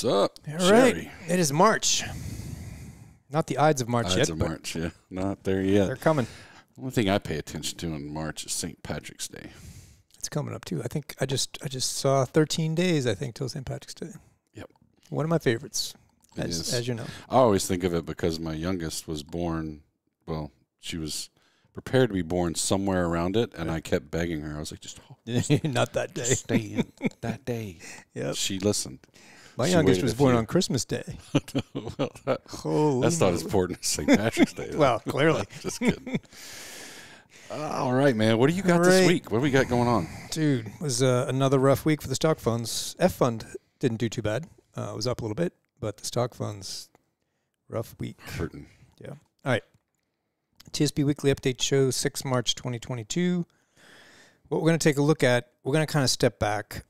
What's up, All Sherry? right. It is March. Not the Ides of March yet. Ides of March, yeah. Not there yet. They're coming. The only thing I pay attention to in March is St. Patrick's Day. It's coming up, too. I think I just saw 13 days, I think, till St. Patrick's Day. Yep. One of my favorites, as you know. I always think of it because my youngest was born, well, she was prepared to be born somewhere around it, and I kept begging her. I was like, just not that day. Just stay in that day. Yep. She listened. My youngest was born on Christmas Day. Well, that's not as important as St. Patrick's Day. Well, clearly. Just kidding. All right, man. What do you got this week? What do we got going on? Dude, it was another rough week for the stock funds. F fund didn't do too bad. It was up a little bit, but the stock funds, rough week. Hurting. Yeah. All right. TSP Weekly Update show 6 March 2022. What we're going to take a look at, we're going to kind of step back.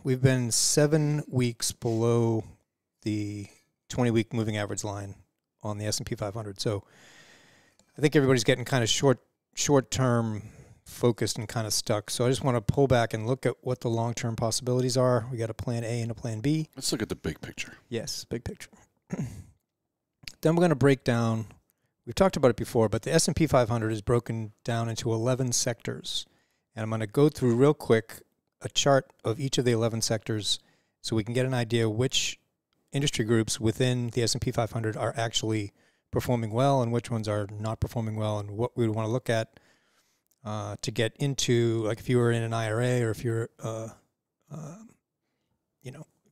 We've been 7 weeks below the 20-week moving average line on the S&P 500. So I think everybody's getting kind of short-term focused and kind of stuck. So I just want to pull back and look at what the long-term possibilities are. We got a plan A and a plan B. Let's look at the big picture. Yes, big picture. Then we're going to break down, we've talked about it before, but the S&P 500 is broken down into 11 sectors. And I'm going to go through real quick a chart of each of the 11 sectors so we can get an idea which industry groups within the S&P 500 are actually performing well and which ones are not performing well, and what we would want to look at to get into, like if you were in an IRA or if you're,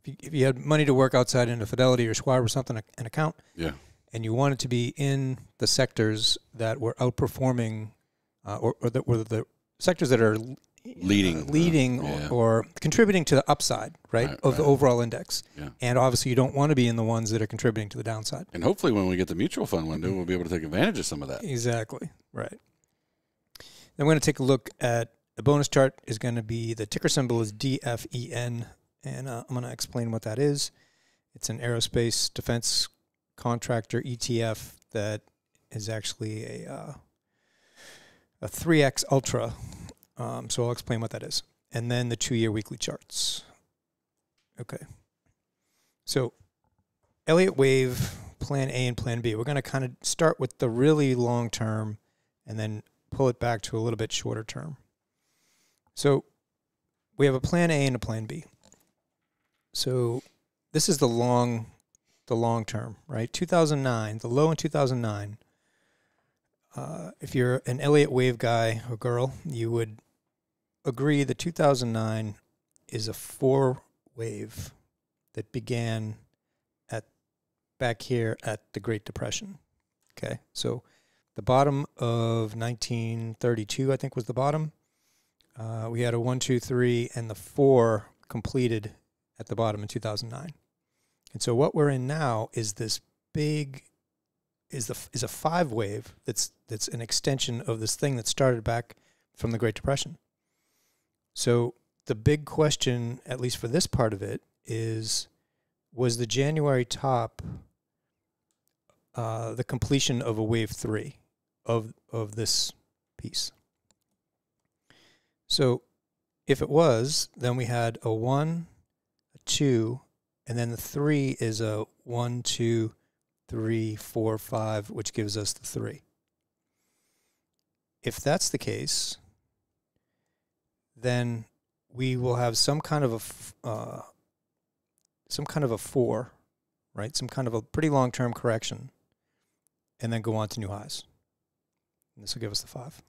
if you had money to work outside in a Fidelity or Schwab or something, an account, yeah, and you wanted to be in the sectors that were outperforming or that were the sectors that are leading or contributing to the upside, right, of the overall index. Yeah. And obviously you don't want to be in the ones that are contributing to the downside. And hopefully when we get the mutual fund window, we'll be able to take advantage of some of that. Exactly. Right. Then we're going to take a look at the bonus chart. Is going to be, the ticker symbol is DFEN, and I'm going to explain what that is. It's an aerospace defense contractor ETF that is actually a 3X Ultra. So I'll explain what that is. And then the 2-year weekly charts. Okay. So Elliott Wave, Plan A and Plan B. We're going to kind of start with the really long term and then pull it back to a little bit shorter term. So we have a Plan A and a Plan B. So this is the long term, right? 2009, the low in 2009. If you're an Elliott Wave guy or girl, you would agree that 2009 is a 4 wave that began back here at the Great Depression. Okay, so the bottom of 1932, I think, was the bottom. We had a 1, 2, 3, and the 4 completed at the bottom in 2009. And so what we're in now is this big is a 5 wave that's an extension of this thing that started back from the Great Depression. So the big question, at least for this part of it, is, was the January top the completion of a wave 3 of this piece? So if it was, then we had a 1, a 2, and then the 3 is a 1, 2, 3, 4, 5, which gives us the 3. If that's the case, then we will have some kind of a 4, right? Some kind of a pretty long-term correction, and then go on to new highs. And this will give us the 5.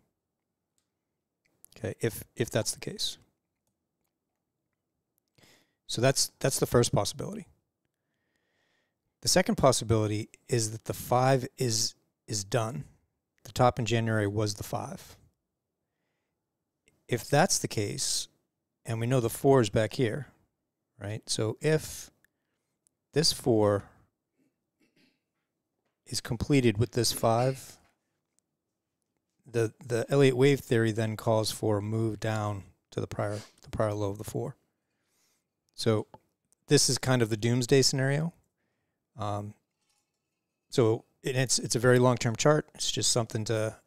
Okay, if that's the case. So that's the first possibility. The second possibility is that the 5 is done. The top in January was the 5. If that's the case, and we know the 4 is back here, right? So if this 4 is completed with this 5, the Elliott wave theory then calls for a move down to the prior low of the 4. So this is kind of the doomsday scenario. So it's a very long-term chart. It's just something to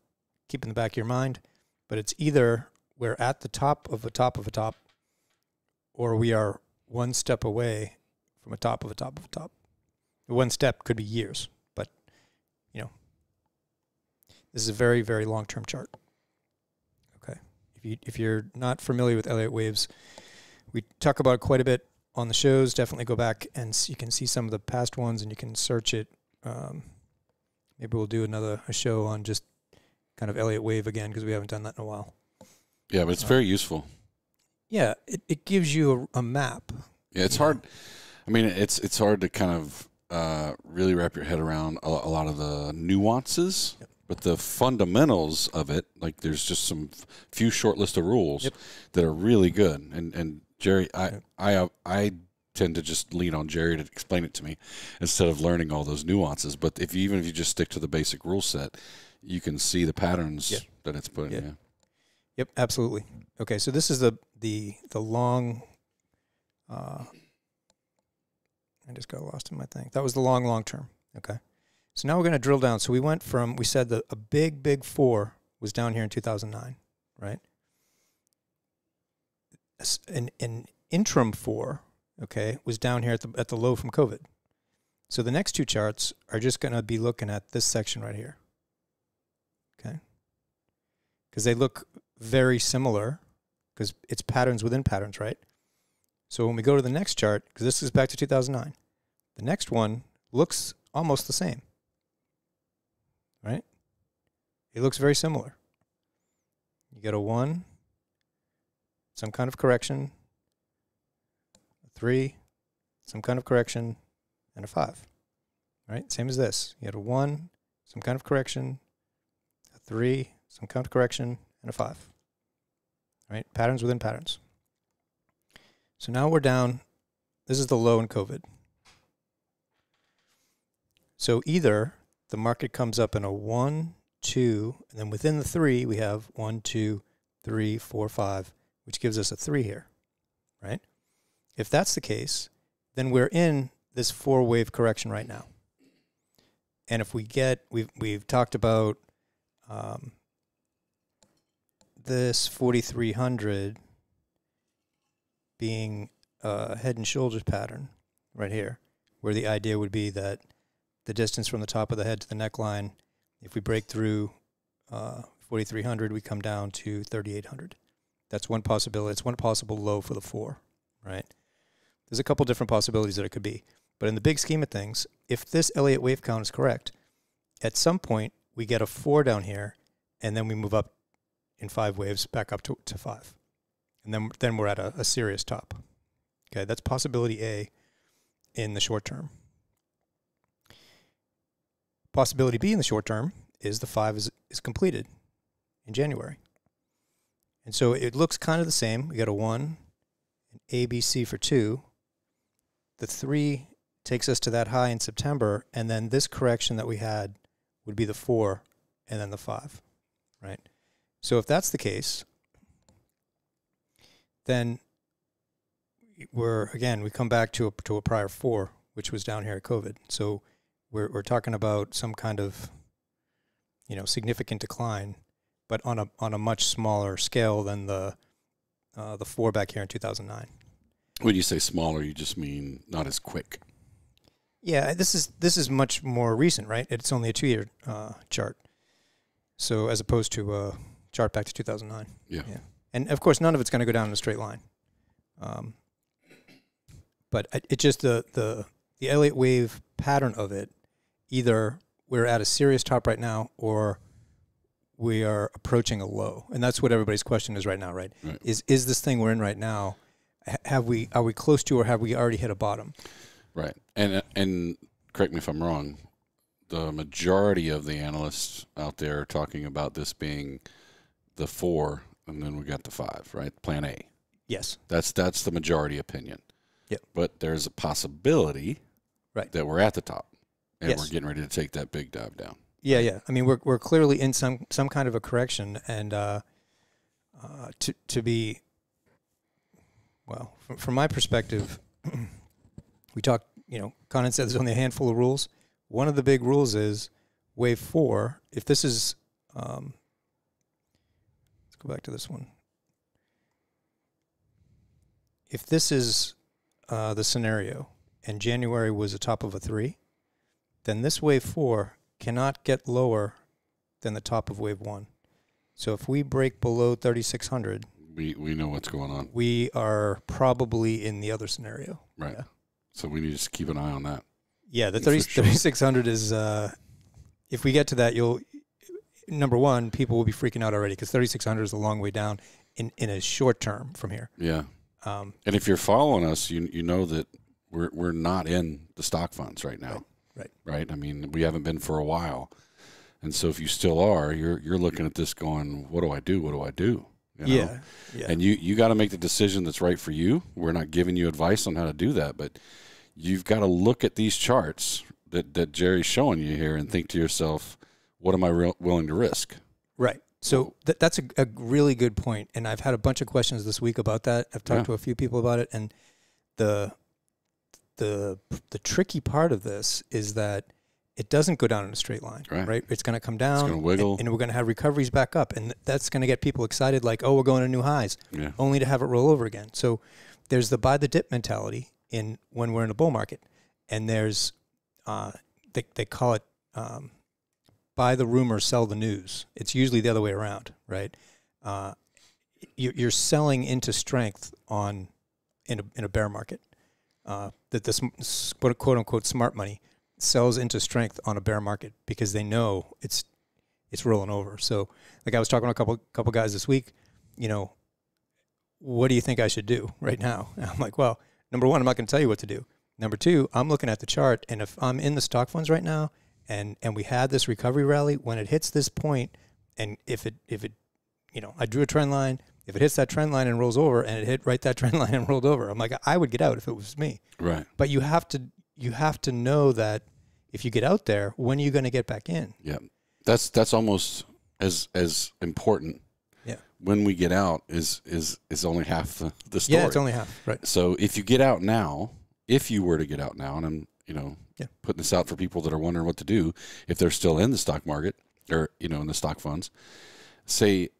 keep in the back of your mind. But it's either we're at the top of a top of a top, or we are one step away from a top of a top of a top. One step could be years, but, this is a very, very long-term chart. Okay. If you're not familiar with Elliott waves, we talk about it quite a bit on the shows. Definitely go back and you can see some of the past ones, and you can search it. Maybe we'll do a show on just kind of Elliott wave again, because we haven't done that in a while. Yeah, but it's very useful. Yeah, it gives you a map. Yeah, it's hard. I mean, it's hard to kind of really wrap your head around a lot of the nuances. Yep. But the fundamentals of it, like there's just some few short list of rules that are really good. And Jerry, I tend to just lean on Jerry to explain it to me instead of learning all those nuances. But even if you just stick to the basic rule set, you can see the patterns that it's putting. Yeah. Yep, absolutely. Okay, so this is the long. I just got lost in my thing. That was the long term. Okay. So now we're going to drill down. So we said that a big 4 was down here in 2009, right? An interim 4, okay, was down here at the low from COVID. So the next two charts are just going to be looking at this section right here, okay? Because they look very similar, because it's patterns within patterns, right? So when we go to the next chart, because this is back to 2009, the next one looks almost the same. Right? It looks very similar. You get a 1, some kind of correction, a 3, some kind of correction, and a 5. Right? Same as this. You get a 1, some kind of correction, a 3, some kind of correction, and a 5. Right? Patterns within patterns. So now we're down. This is the low in COVID. So either the market comes up in a 1, 2, and then within the 3, we have 1, 2, 3, 4, 5, which gives us a 3 here, right? If that's the case, then we're in this 4-wave correction right now. And if we've talked about this 4,300 being a head and shoulders pattern right here, where the idea would be that the distance from the top of the head to the neckline, if we break through 4,300, we come down to 3,800. That's one possibility. It's one possible low for the 4, right? There's a couple different possibilities that it could be. But in the big scheme of things, if this Elliott wave count is correct, at some point we get a 4 down here, and then we move up in 5 waves back up to 5. And then we're at a serious top. Okay, that's possibility A in the short term. Possibility B in the short term is the 5 is completed in January. And so it looks kind of the same. We got a 1, an A, B, C for 2. The 3 takes us to that high in September, and then this correction that we had would be the 4 and then the 5, right? So if that's the case, then we come back to a prior 4, which was down here at COVID. So we're talking about some kind of, significant decline, but on a much smaller scale than the 4 back here in 2009. When you say smaller, you just mean not as quick. Yeah, this is much more recent, right? It's only a 2-year chart, so as opposed to a chart back to 2009. Yeah. And of course, none of it's going to go down in a straight line. But it just the Elliott wave pattern of it. Either we're at a serious top right now, or we are approaching a low, and that's what everybody's question is right now, right? Is this thing we're in right now? Are we close to, or have we already hit a bottom? Right, and correct me if I'm wrong. The majority of the analysts out there are talking about this being the 4, and then we got the 5, right? Plan A. Yes, that's the majority opinion. Yep. But there's a possibility, right, that we're at the top. And yes, we're getting ready to take that big dive down. Yeah. I mean, we're clearly in some kind of a correction, and to be, well, from my perspective, we talked. Conan said there's only a handful of rules. One of the big rules is wave 4. If this is, let's go back to this one. If this is the scenario, and January was a top of a 3, then this wave 4 cannot get lower than the top of wave 1. So if we break below 3,600, we know what's going on. We are probably in the other scenario. Right. Yeah. So we need to just keep an eye on that. Yeah, the 3,600 is, if we get to that, number one, people will be freaking out already because 3,600 is a long way down in a short term from here. Yeah. And if you're following us, you know that we're not in the stock funds right now. Right. I mean, we haven't been for a while. And so if you still are, you're looking at this going, what do I do? What do I do? You know? Yeah. And you got to make the decision that's right for you. We're not giving you advice on how to do that, but you've got to look at these charts that Jerry's showing you here and think to yourself, what am I willing to risk? Right. So that's a really good point. And I've had a bunch of questions this week about that. I've talked to a few people about it. And the tricky part of this is that it doesn't go down in a straight line, right? It's going to come down. It's going to wiggle. And we're going to have recoveries back up. And that's going to get people excited like, oh, we're going to new highs, only to have it roll over again. So there's the buy the dip mentality when we're in a bull market. And there's, they call it buy the rumor, sell the news. It's usually the other way around, right? You're selling into strength in a bear market. That this quote unquote smart money sells into strength on a bear market because they know it's rolling over. So, like I was talking to a couple guys this week, what do you think I should do right now? And I'm like, well, number one, I'm not going to tell you what to do. Number two, I'm looking at the chart, and if I'm in the stock funds right now, and we had this recovery rally, when it hits this point, and if it I drew a trend line. If it hits that trend line and rolls over, and it hit right that trend line and rolled over, I'm like, I would get out if it was me. Right. But you have to know that if you get out there, when are you going to get back in? Yeah. That's almost as important. Yeah. When we get out is only half the story. Yeah, it's only half. Right. So if you get out now, if you were to get out now, and I'm putting this out for people that are wondering what to do if they're still in the stock market or in the stock funds, say,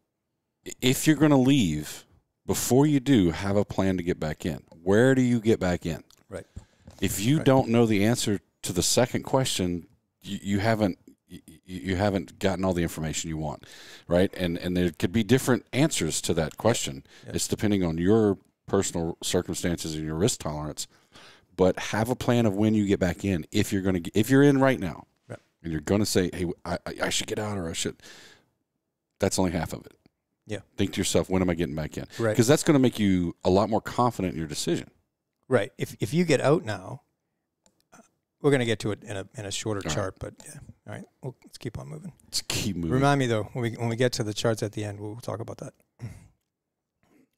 if you're going to leave, before you do, have a plan to get back in. Where do you get back in? Right. If you don't know the answer to the second question, you haven't gotten all the information you want, right? And there could be different answers to that question. Yeah. It's depending on your personal circumstances and your risk tolerance. But have a plan of when you get back in. If you're in right now, and you're going to say, "Hey, I should get out," or "I should," that's only half of it. Yeah. Think to yourself, when am I getting back in? Right. Because that's going to make you a lot more confident in your decision. Right. If you get out now, we're going to get to it in a shorter chart, but yeah. All right. Well, let's keep on moving. Let's keep moving. Remind me though, when we get to the charts at the end, we'll talk about that.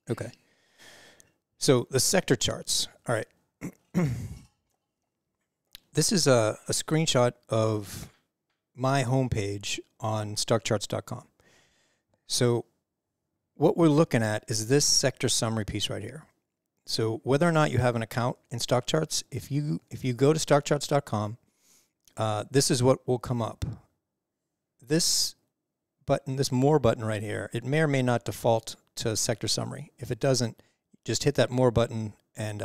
Okay. So the sector charts. All right. This is a screenshot of my homepage on stockcharts.com. So what we're looking at is this sector summary piece right here. So whether or not you have an account in Stock Charts, if you go to stockcharts.com, this is what will come up. This button, this more button right here, it may or may not default to sector summary. If it doesn't, just hit that more button and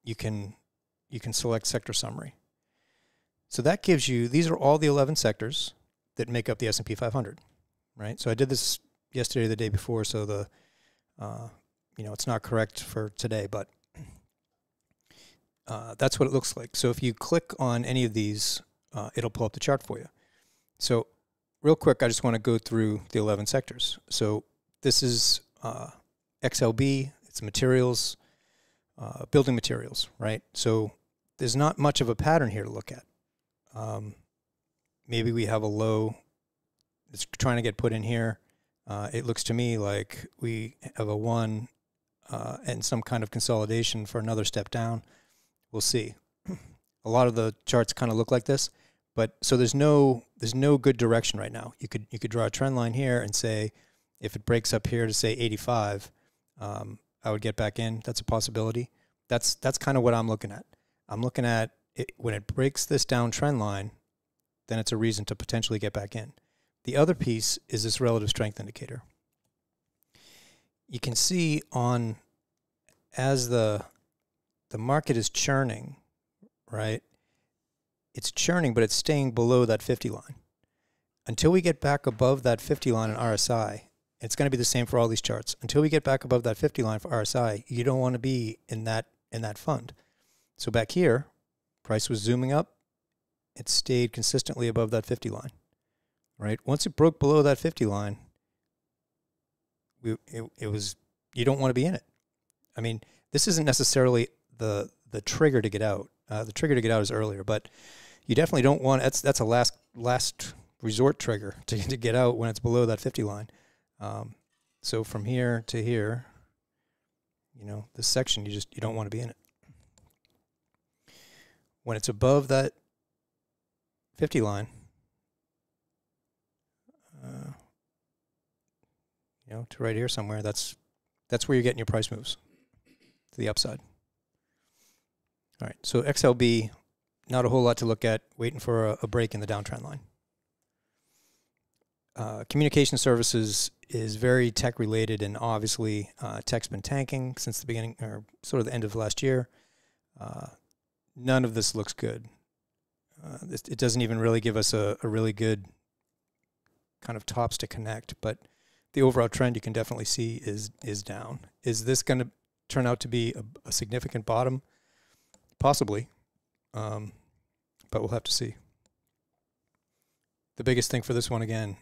you can select sector summary. So that gives you, these are all the 11 sectors that make up the S&P 500, right? So I did this yesterday or the day before, so the it's not correct for today, but that's what it looks like. So if you click on any of these, it'll pull up the chart for you. So real quick, I just want to go through the 11 sectors. So this is XLB, it's materials, building materials, right? So there's not much of a pattern here to look at. Maybe we have a low that's trying to get put in here. It looks to me like we have a 1 and some kind of consolidation for another step down. We'll see. A lot of the charts kind of look like this, but so there's no good direction right now. You could draw a trend line here and say, if it breaks up here to say 85, I would get back in. That's a possibility. That's kind of what I'm looking at. I'm looking at it, when it breaks this down trend line, then it's a reason to potentially get back in. The other piece is this relative strength indicator. You can see as the market is churning, right? It's churning, but it's staying below that 50 line. Until we get back above that 50 line in RSI, it's going to be the same for all these charts. Until we get back above that 50 line for RSI, you don't want to be in that fund. So back here, price was zooming up. It stayed consistently above that 50 line, right? Once it broke below that 50 line, it was, you don't want to be in it. I mean, this isn't necessarily the trigger to get out. The trigger to get out is earlier, but you definitely don't want, that's a last resort trigger to get out when it's below that 50 line. So from here to here, you know, this section, you don't want to be in it. When it's above that 50 line, you know, to right here somewhere, that's where you're getting your price moves to the upside. All right, so XLB, not a whole lot to look at, waiting for a break in the downtrend line. Communication services is very tech related, and obviously tech's been tanking since the beginning, or sort of the end of last year. None of this looks good. It doesn't even really give us a really good kind of tops to connect, but the overall trend you can definitely see is down. Is this going to turn out to be a significant bottom? Possibly, but we'll have to see. The biggest thing for this one, again,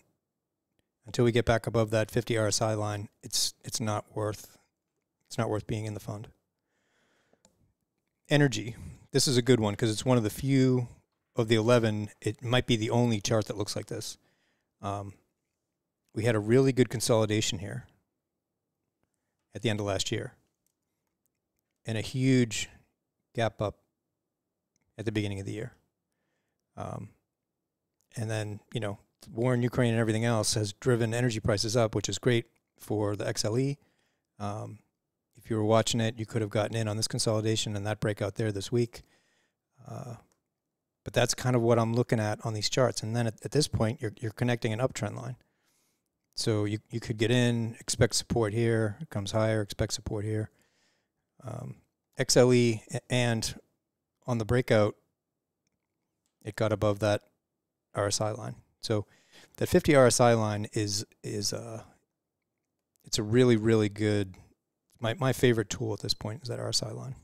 until we get back above that 50 RSI line, it's not worth being in the fund. Energy. This is a good one because it's one of the few of the 11. It might be the only chart that looks like this. We had a really good consolidation here at the end of last year, and a huge gap up at the beginning of the year. And then, you know, war in Ukraine and everything else has driven energy prices up, which is great for the XLE. If you were watching it, you could have gotten in on this consolidation and that breakout there this week. But that's kind of what I'm looking at on these charts. And then at this point, you're connecting an uptrend line. So you could get in, expect support here, it comes higher, expect support here. XLE, and on the breakout, it got above that RSI line. So that 50 RSI line is it's a really, really good, my favorite tool at this point is that RSI line.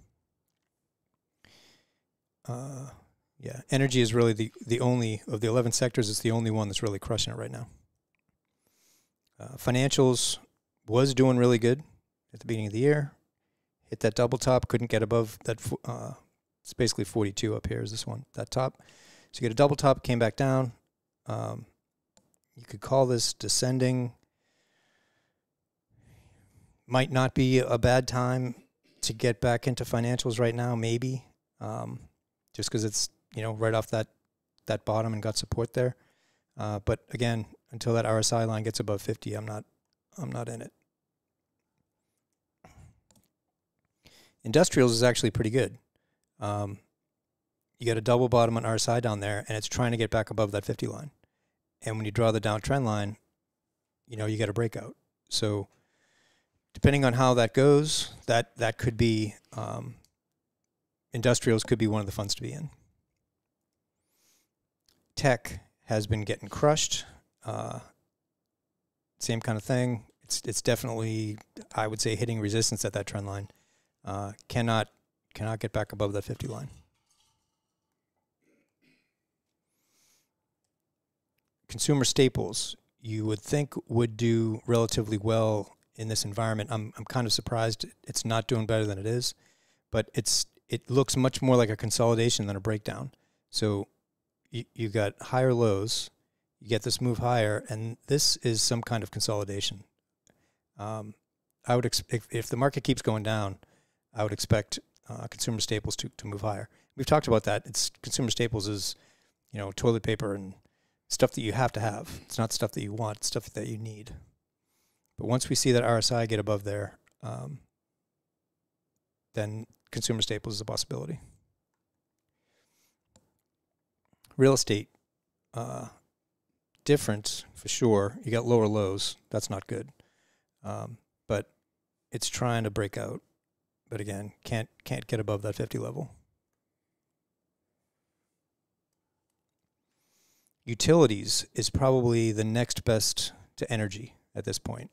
Yeah, energy is really the only, of the 11 sectors, it's the only one that's really crushing it right now. Financials was doing really good at the beginning of the year. Hit that double top, couldn't get above that, it's basically 42 up here is this one, that top. So you get a double top, came back down. You could call this descending. Might not be a bad time to get back into financials right now, maybe. Just because it's, you know, right off that bottom and got support there. But again, until that RSI line gets above 50, I'm not in it. Industrials is actually pretty good. You got a double bottom on RSI down there, and it's trying to get back above that 50 line. And when you draw the downtrend line, you know, you get a breakout. So depending on how that goes, that could be, industrials could be one of the funds to be in. Tech has been getting crushed. Same kind of thing. It's definitely, I would say, hitting resistance at that trend line. Cannot get back above that 50 line. Consumer staples, you would think would do relatively well in this environment. I'm kind of surprised it's not doing better than it is, but it looks much more like a consolidation than a breakdown. So you got higher lows, you get this move higher, and this is some kind of consolidation. I would expect, if the market keeps going down, I would expect consumer staples to move higher. We've talked about that. It's consumer staples is, you know, toilet paper and stuff that you have to have. It's not stuff that you want, it's stuff that you need. But once we see that RSI get above there, then consumer staples is a possibility. Real estate, different for sure. You got lower lows. That's not good. But it's trying to break out. But again, can't get above that 50 level. utilities is probably the next best to energy at this point.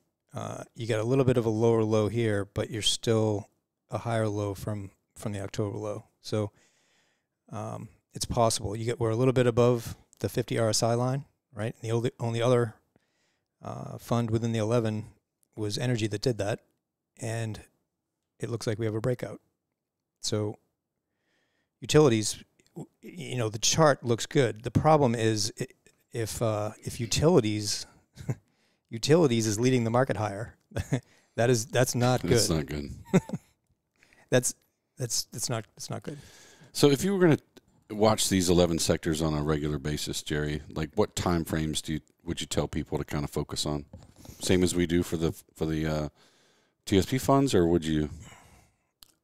You got a little bit of a lower low here, but you're still a higher low from the October low. So it's possible. We're a little bit above the 50 RSI line, right? And the only other fund within the 11 was energy that did that, and it looks like we have a breakout. So utilities, the chart looks good. The problem is if utilities utilities is leading the market higher, that's not good. That's not good. That's not good. So if you were going to watch these 11 sectors on a regular basis, Jerry, like what time frames would you tell people to kind of focus on? Same as we do for the TSP funds, or would you?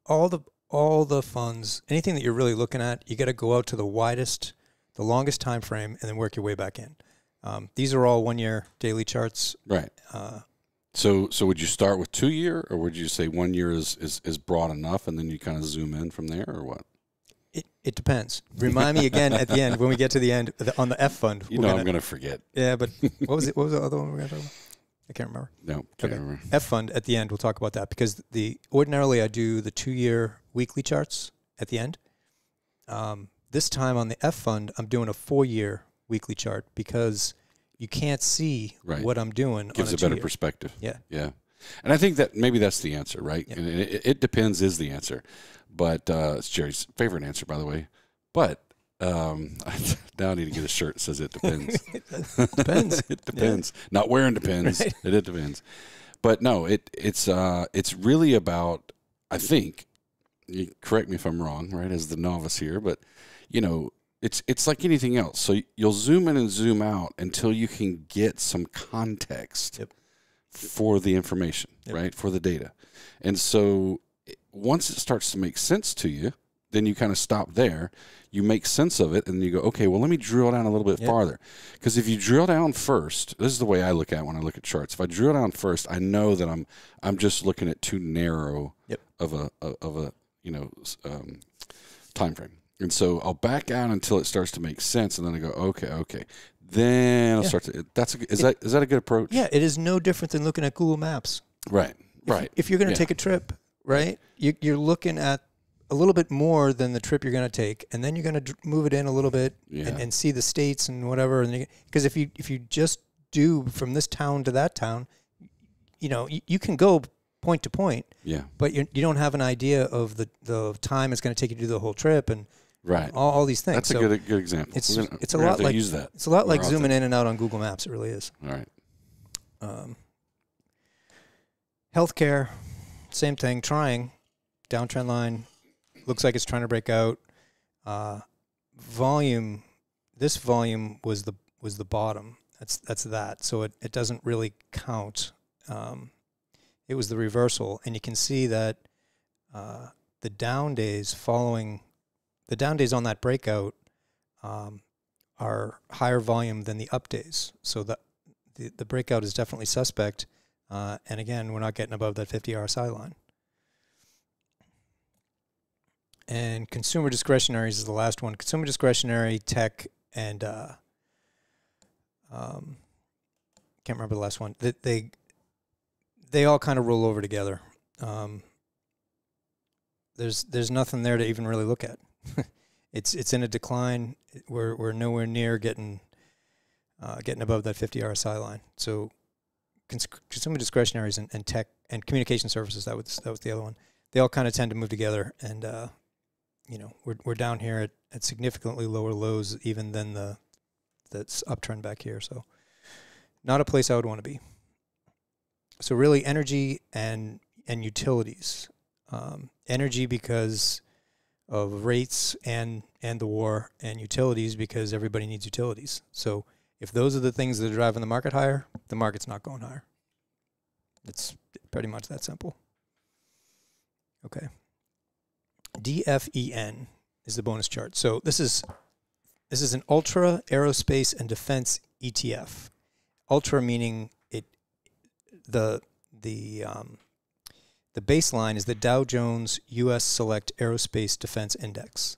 All the funds, anything that you're really looking at, you got to go out to the longest time frame, and then work your way back in. These are all 1 year daily charts, right? So would you start with 2 year, or would you say 1 year is broad enough, and then you kind of zoom in from there, or what? It depends. Remind me again at the end when we get to the end on the F fund. I'm going to forget. Yeah, but what was the other one we were going to talk about? I can't remember. No, can't remember. F fund at the end, we'll talk about that, because ordinarily I do the 2 year weekly charts at the end. This time on the F fund, I'm doing a 4 year weekly chart because you can't see what I'm doing. Gives a better perspective. Yeah. Yeah. And I think that maybe that's the answer, right? Yeah. And it depends is the answer. But it's Jerry's favorite answer, by the way. But now I need to get a shirt that says it depends. It depends. It depends. Yeah. Not wearing depends. Right. It depends. But no, it's really about, I think, you correct me if I'm wrong, right, as the novice here, but, it's like anything else. So you'll zoom in and zoom out until you can get some context for the information, right, for the data. And so once it starts to make sense to you, then you kind of stop there. You make sense of it, and then you go, okay, well, let me drill down a little bit farther. Because if you drill down first, this is the way I look at it when I look at charts. If I drill down first, I know that I'm just looking at too narrow of a time frame. And so I'll back out until it starts to make sense, and then I go, okay. Then I'll start to. Is that a good approach? Yeah, it is no different than looking at Google Maps. Right. If you're going to take a trip, right, you're looking at a little bit more than the trip you're going to take, and then you're going to move it in a little bit and see the states and whatever. Because if you just do from this town to that town, you can go point to point. Yeah. But you don't have an idea of the time it's going to take you to do the whole trip and all these things. That's a good example. It's a lot like use that. It's a lot like zooming in and out on Google Maps. It really is. All right. Healthcare, same thing. Downtrend line. Looks like it's trying to break out. Volume. This volume was the bottom. That's that. So it doesn't really count. It was the reversal, and you can see that the down days on that breakout are higher volume than the up days. So the breakout is definitely suspect. And again, we're not getting above that 50 RSI line. And consumer discretionaries is the last one. Consumer discretionary, tech, and can't remember the last one. They all kind of roll over together. There's nothing there to even really look at. It's in a decline. We're nowhere near getting above that 50 RSI line. So consumer discretionaries and tech and communication services, that was the other one. They all kind of tend to move together, and we're down here at significantly lower lows even than that's uptrend back here. So not a place I would want to be. So really energy and utilities. Energy because of rates and the war, and utilities because everybody needs utilities. So if those are the things that are driving the market higher, the market's not going higher. It's pretty much that simple. Okay. DFEN is the bonus chart. So this is an ultra aerospace and defense ETF. Ultra meaning the baseline is the Dow Jones U.S. Select Aerospace Defense Index.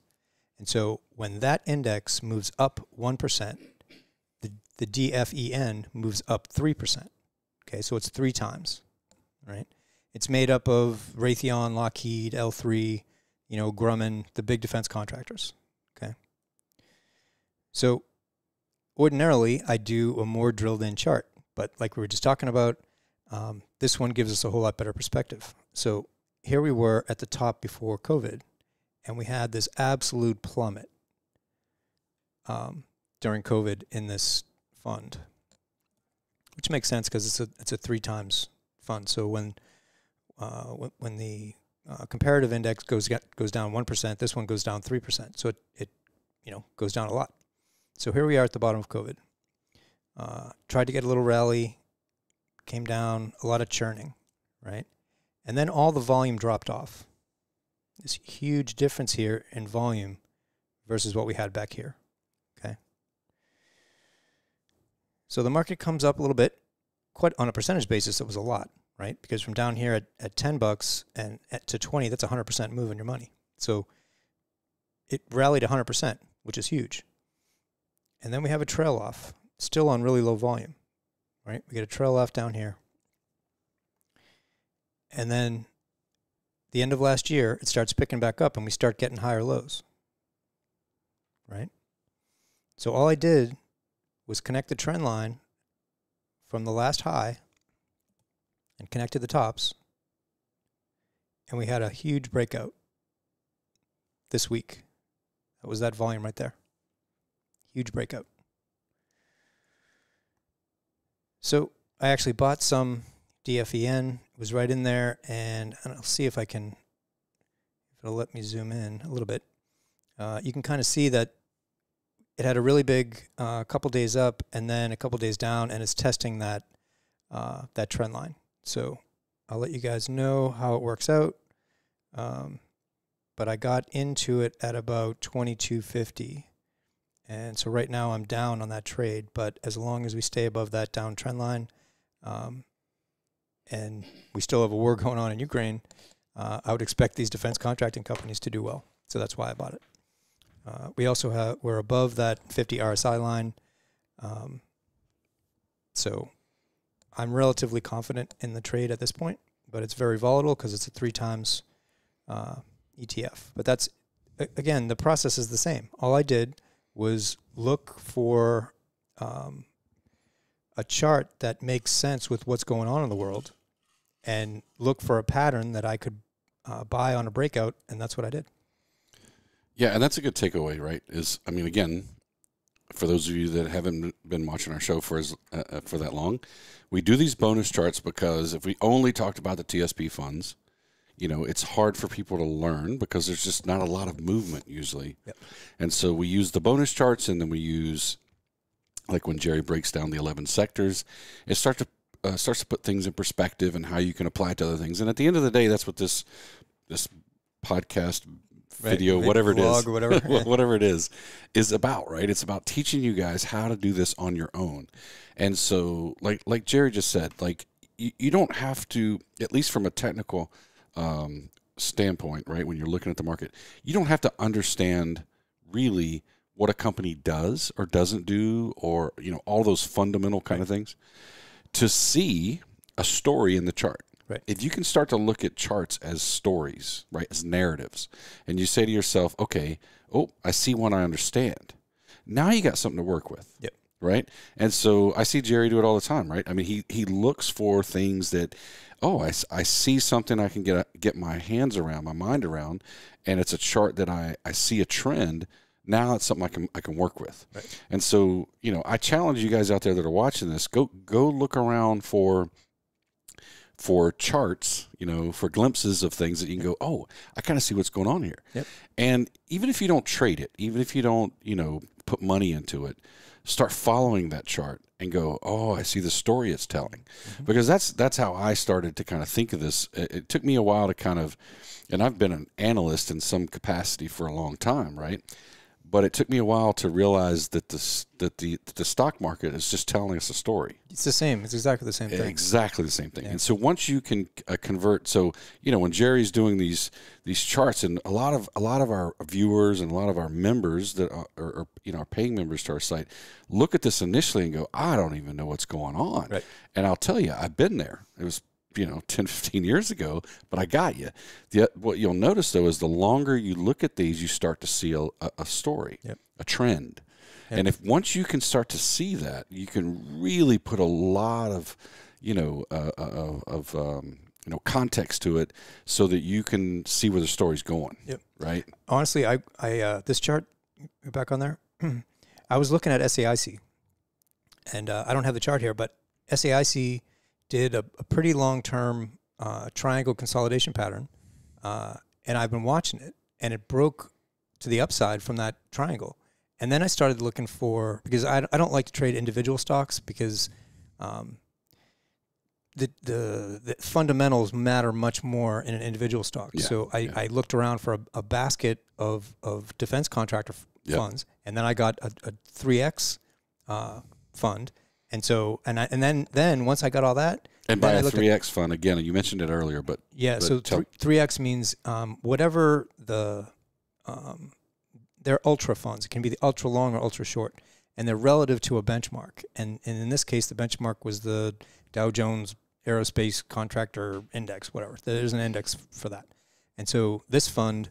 And so when that index moves up 1%, the DFEN moves up 3%. Okay, so it's 3 times, right? It's made up of Raytheon, Lockheed, L3, Grumman, the big defense contractors. Okay. So ordinarily, I do a more drilled-in chart, but like we were just talking about, this one gives us a whole lot better perspective. So here we were at the top before COVID, and we had this absolute plummet during COVID in this fund, which makes sense because it's a 3 times fund. So when the comparative index goes down 1%, this one goes down 3%. So it goes down a lot. So here we are at the bottom of COVID. Tried to get a little rally, came down, a lot of churning, right? And then all the volume dropped off. This huge difference here in volume versus what we had back here, okay? So the market comes up a little bit. Quite on a percentage basis, it was a lot, right? Because from down here at $10 and to 20, that's a 100% move in your money. So it rallied 100%, which is huge. And then we have a trail off, still on really low volume, right? We get a trail off down here. And then the end of last year, it starts picking back up and we start getting higher lows, right? So all I did was connect the trend line from the last high and connected the tops, and we had a huge breakout this week. That was that volume right there. Huge breakout. So I actually bought some DFEN. It was right in there, and I'll see if it'll let me zoom in a little bit. You can kind of see that it had a really big couple days up and then a couple days down, and it's testing that trend line. So I'll let you guys know how it works out. But I got into it at about 22.50. And so right now I'm down on that trade, but as long as we stay above that down trend line, and we still have a war going on in Ukraine, I would expect these defense contracting companies to do well. So that's why I bought it. We're above that 50 RSI line. So I'm relatively confident in the trade at this point, but it's very volatile because it's a 3 times ETF. But that's, again, the process is the same. All I did was look for a chart that makes sense with what's going on in the world and look for a pattern that I could buy on a breakout, and that's what I did. Yeah, and that's a good takeaway, right? Again, for those of you that haven't been watching our show for that long, we do these bonus charts because if we only talked about the TSP funds, it's hard for people to learn because there's just not a lot of movement usually. Yep. And so we use the bonus charts, and then we use, like when Jerry breaks down the 11 sectors, it starts to put things in perspective and how you can apply it to other things. And at the end of the day, that's what this podcast, video, right, whatever vlog, it is, or whatever. whatever it is about, right? It's about teaching you guys how to do this on your own. And so, like Jerry just said, like you don't have to, at least from a technical standpoint, right? When you're looking at the market, you don't have to understand really what a company does or doesn't do, or all those fundamental kind of things to see a story in the chart. Right. If you can start to look at charts as stories, right, as narratives, and you say to yourself, okay, I see one I understand. Now you got something to work with. Yep. Right? And so I see Jerry do it all the time, right? I mean, he looks for things that, I see something I can get my hands around, my mind around, and it's a chart that I see a trend. Now it's something I can work with. Right. And so, I challenge you guys out there that are watching this, go look around for charts, for glimpses of things that you can go, I kind of see what's going on here. Yep. And even if you don't trade it, even if you don't, put money into it, start following that chart and go, I see the story it's telling. Mm-hmm. Because that's how I started to kind of think of this. It took me a while to kind of, and I've been an analyst in some capacity for a long time, right? But it took me a while to realize that the stock market is just telling us a story. It's the same. It's exactly the same thing. Exactly the same thing. Yeah. And so once you can convert, so when Jerry's doing these charts, and a lot of our viewers and a lot of our members that are our paying members to our site look at this initially and go, I don't even know what's going on. Right. And I'll tell you, I've been there. It was 10, 15 years ago, but I got you. What you'll notice, though, is the longer you look at these, you start to see a story, yep. a trend. Yep. And if once you can start to see that, you can really put a lot of, context to it so that you can see where the story's going. Yep. Right? Honestly, I this chart, back on there, I was looking at SAIC, and I don't have the chart here, but SAIC did a pretty long-term triangle consolidation pattern, and I've been watching it, and it broke to the upside from that triangle. And then I started looking for, because I don't like to trade individual stocks, because the fundamentals matter much more in an individual stock. Yeah, so I looked around for a basket of defense contractor funds, and then I got a 3X fund. And so, and then once I got all that, and by a 3X fund, again, you mentioned it earlier, but yeah, so 3X means whatever they're ultra funds. It can be the ultra long or ultra short, and they're relative to a benchmark. And in this case, the benchmark was the Dow Jones Aerospace Contractor Index, whatever. There's an index for that. And so this fund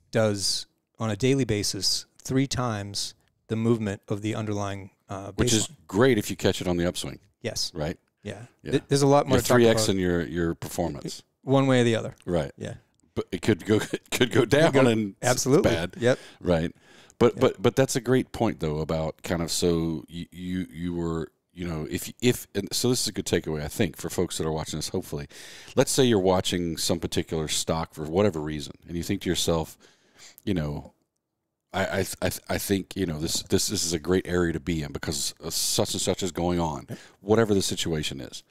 does, on a daily basis, 3 times the movement of the underlying baseline. Which is great if you catch it on the upswing. Yes. Right? Yeah. There's a lot more to talk about. 3X in your performance. One way or the other. Right. Yeah. But it could go down and absolutely bad. Yep. Right. But that's a great point, though, about kind of, so you were, if and so this is a good takeaway, I think, for folks that are watching this. Hopefully, let's say you're watching some particular stock for whatever reason, and you think to yourself, I think this is a great area to be in because such and such is going on, whatever the situation is.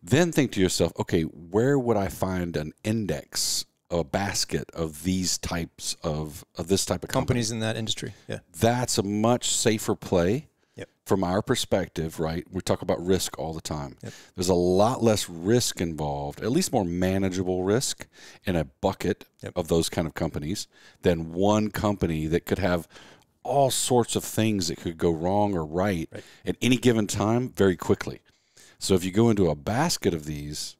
Then think to yourself, okay, where would I find an index, a basket of these types of this type of companies in that industry? Yeah, that's a much safer play. Yep. From our perspective, right? We talk about risk all the time. Yep. There's a lot less risk involved, at least more manageable risk in a bucket of those kind of companies than one company that could have all sorts of things that could go wrong or right at any given time very quickly. So if you go into a basket of these,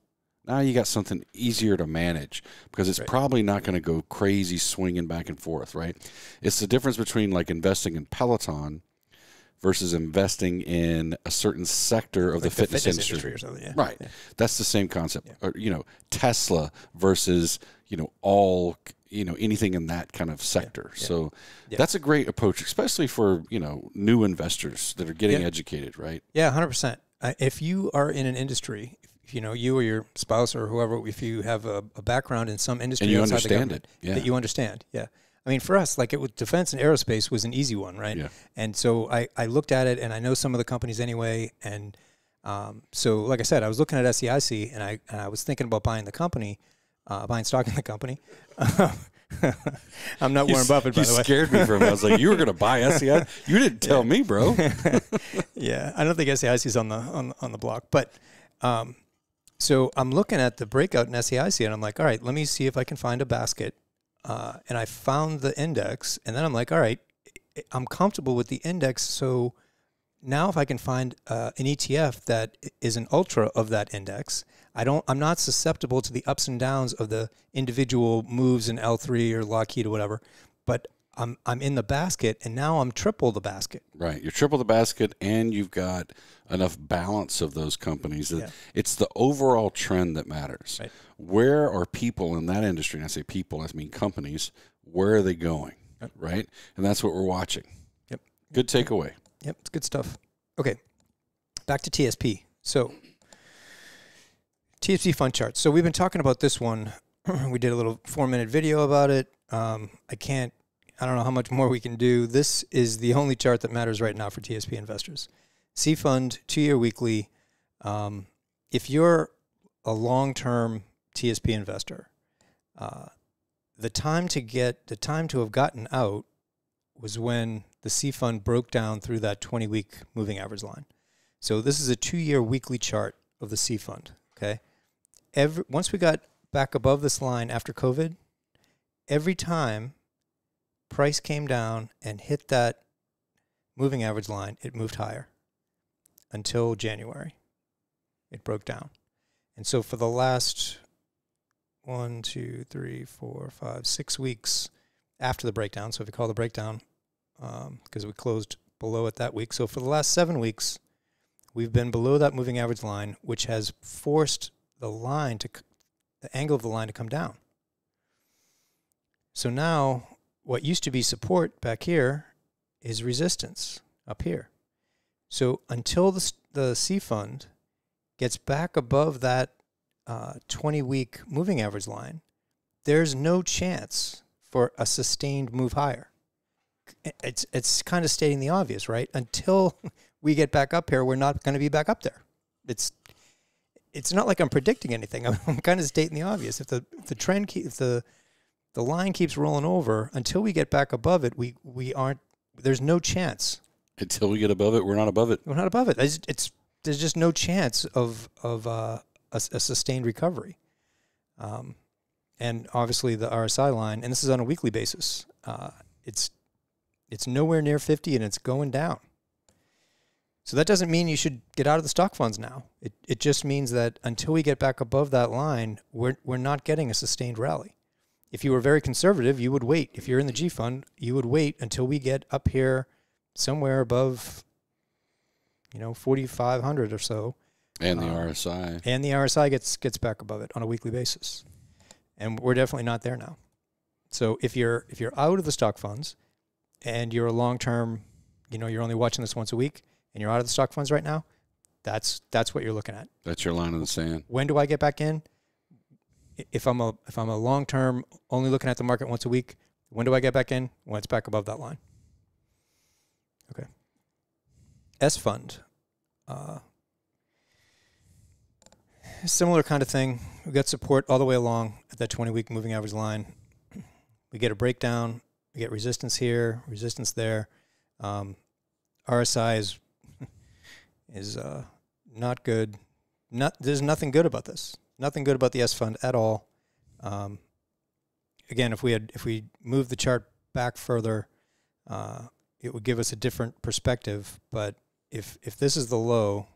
now you got something easier to manage because it's probably not going to go crazy swinging back and forth, right? It's the difference between like investing in Peloton versus investing in a certain sector of like the fitness industry. Or something. Yeah. Right. Yeah. That's the same concept. Yeah. Or, Tesla versus, all, anything in that kind of sector. Yeah. So that's a great approach, especially for, new investors that are getting educated, right? Yeah, 100%. If you are in an industry, you or your spouse or whoever, if you have a background in some industry and you outside understand the government, it, that you understand, I mean, for us, like defense and aerospace was an easy one, right? Yeah. And so I looked at it, and I know some of the companies anyway. And so, like I said, I was looking at SEIC, and I was thinking about buying the company, buying stock in the company. I'm not Warren Buffett, by the way. You scared me for a minute. I was like, you were going to buy SEI? You didn't tell me, bro. Yeah, I don't think SEIC is on the block, but so I'm looking at the breakout in SEIC, and I'm like, all right, let me see if I can find a basket. And I found the index, and then I'm like, all right, I'm comfortable with the index. So now if I can find an ETF that is an ultra of that index, I'm not susceptible to the ups and downs of the individual moves in L3 or Lockheed or whatever, but I'm in the basket, and now I'm triple the basket. Right. You're triple the basket, and you've got enough balance of those companies. That it's the overall trend that matters. Right. Where are people in that industry, and I say people, I mean companies, where are they going, right? And that's what we're watching. Yep. Good takeaway. Yep, it's good stuff. Okay, back to TSP. So TSP fund charts. So we've been talking about this one. We did a little 4-minute video about it. I don't know how much more we can do. This is the only chart that matters right now for TSP investors. C-Fund, 2-year weekly. If you're a long-term TSP investor, the time to have gotten out was when the C fund broke down through that 20-week moving average line. So this is a 2-year weekly chart of the C fund, okay? Once we got back above this line after COVID, every time price came down and hit that moving average line, it moved higher until January. It broke down. And so for the last 6 weeks after the breakdown, so if you call the breakdown, because we closed below it that week. So for the last 7 weeks, we've been below that moving average line, which has forced the angle of the line to come down. So now what used to be support back here is resistance up here. So until the C fund gets back above that 20-week moving average line, there's no chance for a sustained move higher. It's kind of stating the obvious, right? Until we get back up here, we're not going to be back up there. It's not like I'm predicting anything. I'm kind of stating the obvious. If the line keeps rolling over, until we get back above it, we aren't. There's no chance. Until we get above it, we're not above it. We're not above it. There's just no chance of a sustained recovery. And obviously the RSI line, and this is on a weekly basis, it's nowhere near 50 and it's going down. So that doesn't mean you should get out of the stock funds now. It just means that until we get back above that line, we're not getting a sustained rally. If you were very conservative, you would wait. If you're in the G fund, you would wait until we get up here somewhere above, 4,500 or so. And the RSI. And the RSI gets back above it on a weekly basis. And we're definitely not there now. So if you're out of the stock funds and you're a long-term, you're only watching this once a week and you're out of the stock funds right now, that's what you're looking at. That's your line in the sand. When do I get back in? If I'm a long-term, only looking at the market once a week, when do I get back in? When it's back above that line. Okay. S fund. Similar kind of thing. We got support all the way along at that 20-week moving average line. We get a breakdown. We get resistance here, resistance there. RSI is not good. There's nothing good about this. Nothing good about the S fund at all. Again, if we move the chart back further, it would give us a different perspective. But if this is the low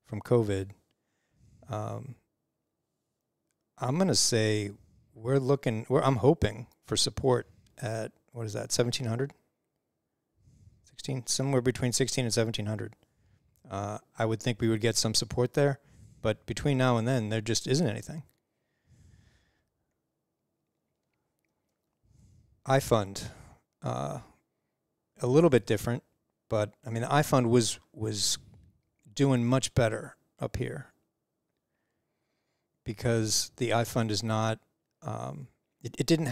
from COVID, I'm going to say I'm hoping for support at, what is that, 1,700? 16, somewhere between 16 and 1,700. I would think we would get some support there, but between now and then, there just isn't anything. iFund, a little bit different, but I mean, the iFund was doing much better up here because the iFund is not, it didn't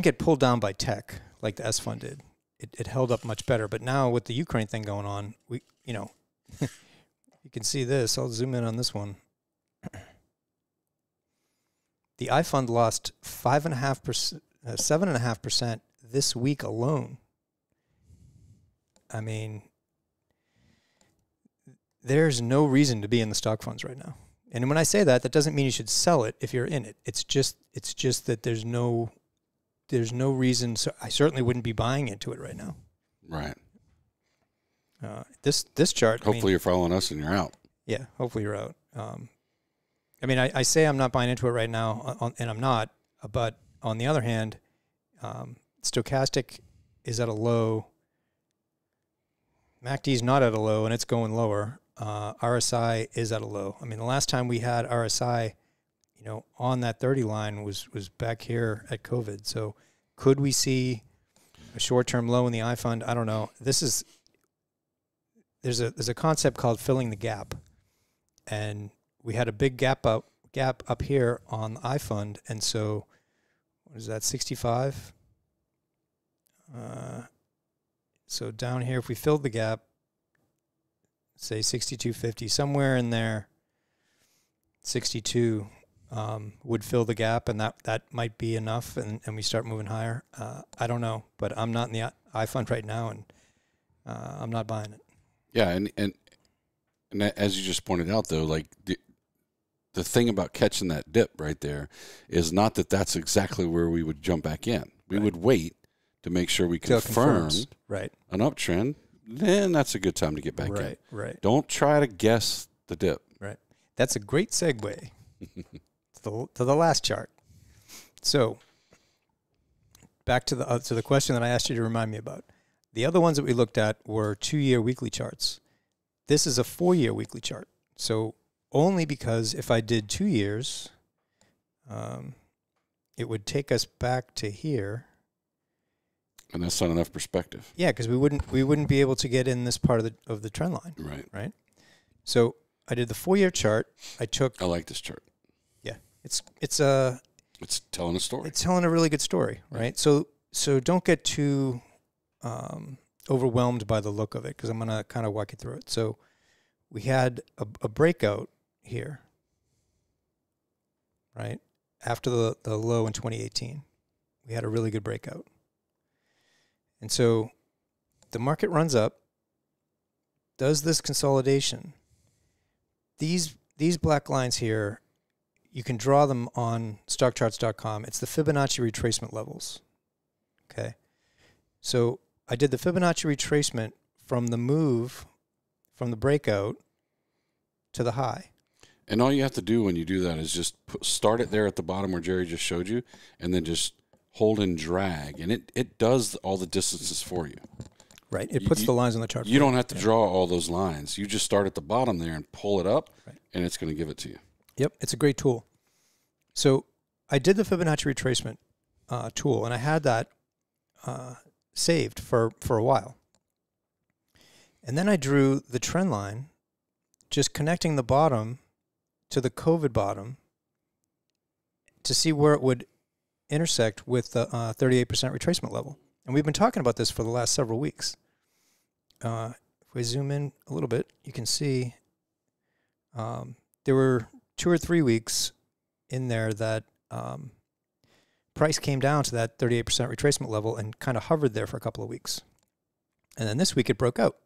get pulled down by tech like the S fund did. It held up much better. But now with the Ukraine thing going on, you can see this. I'll zoom in on this one. The iFund lost 5.5%, 7.5% this week alone. I mean, there's no reason to be in the stock funds right now. And when I say that, that doesn't mean you should sell it if you're in it. It's just that there's no reason. So I certainly wouldn't be buying into it right now. Right. This chart. Hopefully you're following us and you're out. Yeah. Hopefully you're out. I mean, I say I'm not buying into it right now, and I'm not. But on the other hand, stochastic is at a low. MACD is not at a low, and it's going lower. RSI is at a low. I mean, the last time we had RSI, on that 30 line was back here at COVID. So could we see a short-term low in the iFund? I don't know. There's a concept called filling the gap, and we had a big gap up here on the iFund, and so what is that, 65? So down here, if we filled the gap, say 62.50, somewhere in there, 62, would fill the gap, and that might be enough, and we start moving higher. I don't know, but I'm not in the iFund right now, and I'm not buying it. Yeah, and as you just pointed out, though, like the thing about catching that dip right there is not that that's exactly where we would jump back in. We would wait to make sure we confirmed an uptrend. Then that's a good time to get back in. Right. Don't try to guess the dip. Right. That's a great segue to the last chart. So back to the question that I asked you to remind me about. The other ones that we looked at were 2-year weekly charts. This is a 4-year weekly chart. So only because if I did 2 years, it would take us back to here. And that's not enough perspective. Yeah, because we wouldn't be able to get in this part of the trend line. Right. So I did the 4-year chart. I like this chart. Yeah, it's telling a story. It's telling a really good story, right? So don't get too overwhelmed by the look of it, because I'm going to kind of walk you through it. So we had a breakout here, right? After the low in 2018, we had a really good breakout. And so the market runs up, does this consolidation. These black lines here, you can draw them on stockcharts.com. It's the Fibonacci retracement levels. Okay. So I did the Fibonacci retracement from the move, from the breakout to the high. And all you have to do when you do that is just start it there at the bottom where Jerry just showed you, and then just hold and drag, and it does all the distances for you. Right. It puts the lines on the chart. You don't have to draw all those lines. You just start at the bottom there and pull it up, and it's going to give it to you. Yep. It's a great tool. So I did the Fibonacci retracement tool, and I had that saved for a while. And then I drew the trend line, just connecting the bottom to the COVID bottom to see where it would intersect with the 38% retracement level. And we've been talking about this for the last several weeks. If we zoom in a little bit, you can see there were 2 or 3 weeks in there that price came down to that 38% retracement level and kind of hovered there for a couple of weeks. And then this week it broke out.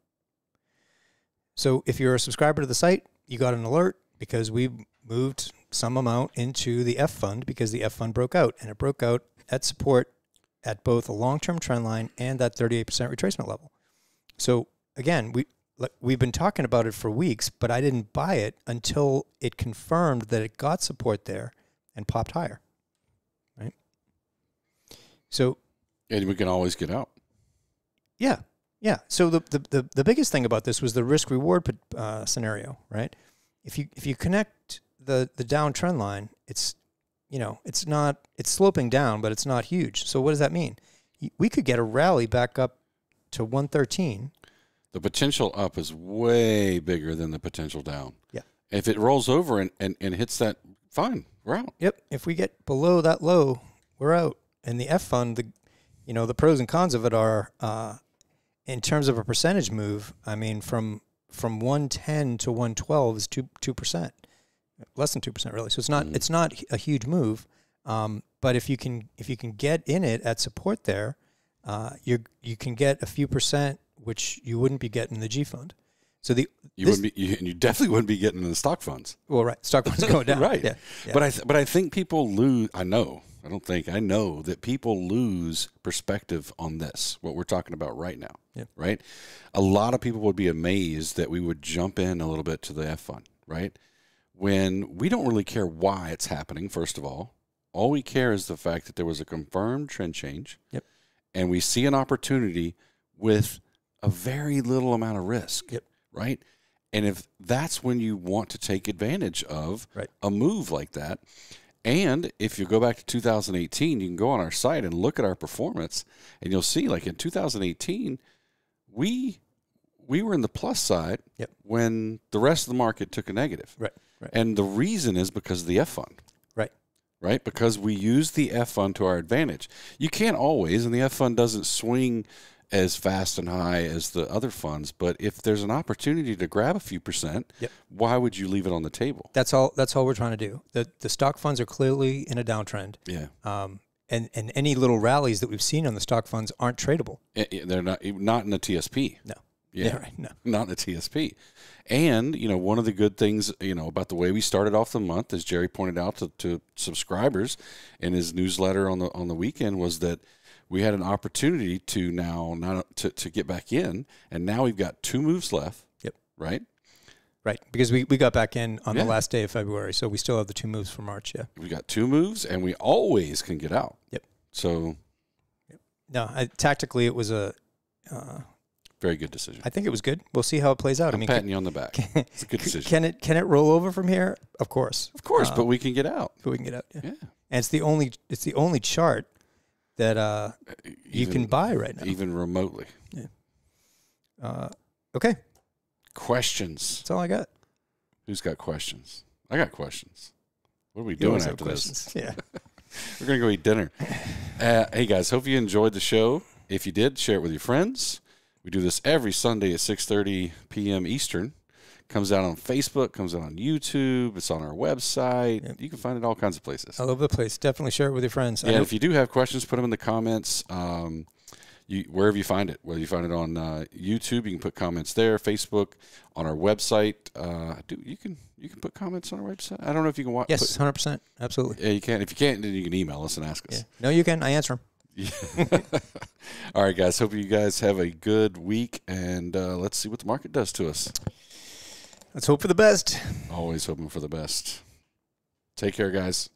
So if you're a subscriber to the site, you got an alert because we moved some amount into the F fund because the F fund broke out, and it broke out at support at both a long-term trend line and that 38% retracement level. So again, we've been talking about it for weeks, but I didn't buy it until it confirmed that it got support there and popped higher. Right? So, and we can always get out. Yeah. Yeah. So the biggest thing about this was the risk reward scenario, right? If you connect the downtrend line, it's sloping down, but it's not huge. So what does that mean? We could get a rally back up to 113. The potential up is way bigger than the potential down. Yeah. If it rolls over and hits that, fine, we're out. Yep. If we get below that low, we're out. And the F fund, the pros and cons of it are, in terms of a percentage move, I mean, from 110 to 112 is 2%, less than 2% really. So it's not a huge move, but if you can get in it at support there, you can get a few percent, which you wouldn't be getting in the G fund. So you definitely wouldn't be getting in the stock funds. Well, right, stock funds going down, right? Yeah. But I think people lose. I know that people lose perspective on this, what we're talking about right now. Yeah. Right? A lot of people would be amazed that we would jump in a little bit to the F fund, right? When we don't really care why it's happening, first of all. All we care is the fact that there was a confirmed trend change. Yep. And we see an opportunity with a very little amount of risk. Yep. Right? And if that's when you want to take advantage of a move like that. And if you go back to 2018, you can go on our site and look at our performance, and you'll see, like in 2018, we were in the plus side when the rest of the market took a negative. Right. And the reason is because of the F fund. Right? Because we use the F fund to our advantage. You can't always, and the F fund doesn't swing as fast and high as the other funds. But if there's an opportunity to grab a few percent, why would you leave it on the table? That's all we're trying to do. The stock funds are clearly in a downtrend. Yeah. And any little rallies that we've seen on the stock funds aren't tradable. They're not in the TSP. No. Yeah, right. No. Not in the TSP. And, one of the good things, about the way we started off the month, as Jerry pointed out to subscribers in his newsletter on the weekend, was that we had an opportunity to now to get back in, and now we've got 2 moves left. Yep. Right? Right, because we got back in on the last day of February, so we still have the 2 moves for March, yeah. We got 2 moves, and we always can get out. Yep. So. Yep. No, tactically it was a... very good decision. I think it was good. We'll see how it plays out. I'm patting you on the back. It's a good decision. Can it roll over from here? Of course. Of course, but we can get out. But we can get out, yeah. And it's the only chart that you can buy right now. Even remotely. Yeah. Okay. Questions. That's all I got. Who's got questions? I got questions. What are we doing after this? Yeah. We're going to go eat dinner. Hey, guys, hope you enjoyed the show. If you did, share it with your friends. We do this every Sunday at 6:30 p.m. Eastern. Comes out on Facebook, comes out on YouTube. It's on our website. Yep. You can find it all kinds of places. All over the place. Definitely share it with your friends. Yeah, if you do have questions, put them in the comments. Wherever you find it, whether you find it on YouTube, you can put comments there. Facebook, on our website. You can put comments on our website. I don't know if you can watch. Yes, 100%. Absolutely. Yeah, you can. If you can't, then you can email us and ask us. Yeah. No, you can. I answer them. All right, guys. Hope you guys have a good week, and let's see what the market does to us. Let's hope for the best. Always hoping for the best. Take care, guys.